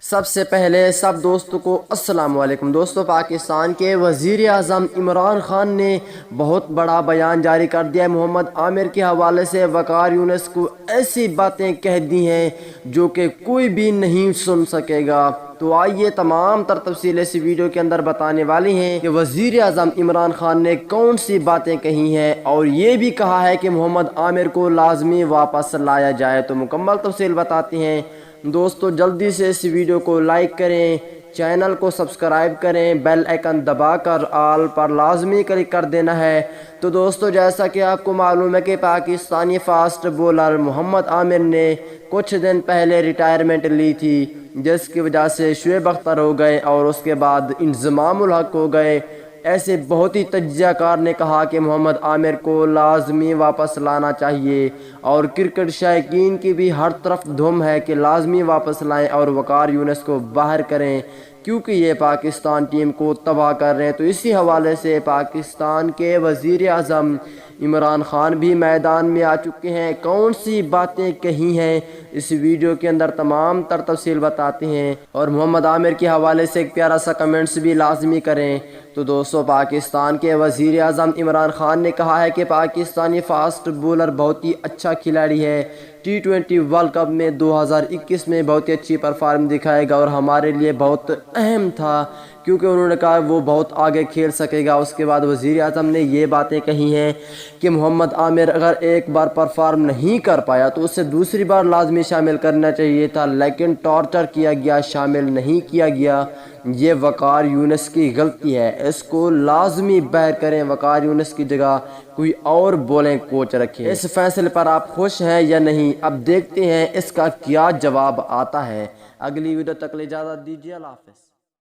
سب سے پہلے سب دوستوں کو السلام علیکم دوستوں۔ پاکستان کے وزیر اعظم عمران خان نے بہت بڑا بیان جاری کر دیا ہے۔ محمد عامر کے حوالے سے وقار یونس کو ایسی باتیں کہہ دی ہیں جو کہ کوئی بھی نہیں سن سکے گا۔ تو آئیے تمام تر تفصیلیں اس ویڈیو کے اندر بتانے والی ہیں کہ وزیر اعظم عمران خان نے کون سی باتیں کہی ہیں، اور یہ بھی کہا ہے کہ محمد عامر کو لازمی واپس لایا جائے۔ تو مکمل تفصیل بتاتے ہیں دوستو۔ جلدی سے اس ویڈیو کو لائک کریں، چینل کو سبسکرائب کریں، بیل آئیکن دبا کر آل پر لازمی کلک کر دینا ہے۔ تو دوستو جیسا کہ آپ کو معلوم ہے کہ پاکستانی فاسٹ بولر محمد عامر نے کچھ دن پہلے ریٹائرمنٹ لی تھی، جس کی وجہ سے شعیب اختر ہو گئے اور اس کے بعد انضمام الحق ہو گئے۔ ایسے بہت ہی تجزیہ کار نے کہا کہ محمد عامر کو لازمی واپس لانا چاہیے، اور کرکٹ شائقین کی بھی ہر طرف دھوم ہے کہ لازمی واپس لائیں اور وقار یونس کو باہر کریں، کیونکہ یہ پاکستان ٹیم کو تباہ کر رہے ہیں۔ تو اسی حوالے سے پاکستان کے وزیر اعظم عمران خان بھی میدان میں آ چکے ہیں۔ کون سی باتیں کہی ہیں اس ویڈیو کے اندر تمام تر تفصیل بتاتے ہیں، اور محمد عامر کے حوالے سے ایک پیارا سا کمنٹس بھی لازمی کریں۔ تو دوستو پاکستان کے وزیر اعظم عمران خان نے کہا ہے کہ پاکستانی فاسٹ بولر بہت ہی اچھا کھلاڑی ہے، T20 ورلڈ کپ میں 2021 میں بہت ہی اچھی پرفارم دکھائے گا، اور ہمارے لیے بہت اہم تھا کیونکہ انہوں نے کہا وہ بہت آگے کھیل سکے گا۔ اس کے بعد وزیر اعظم نے یہ باتیں کہی ہیں کہ محمد عامر اگر ایک بار پرفارم نہیں کر پایا تو اسے دوسری بار لازمی شامل کرنا چاہیے تھا، لیکن ٹارچر کیا گیا، شامل نہیں کیا گیا۔ یہ وقار یونس کی غلطی ہے، اس کو لازمی باہر کریں، وقار یونس کی جگہ کوئی اور بولیں کوچ رکھیں۔ اس فیصلے پر آپ خوش ہیں یا نہیں؟ اب دیکھتے ہیں اس کا کیا جواب آتا ہے۔ اگلی ویڈیو تک اجازت دیجیے، اللہ حافظ۔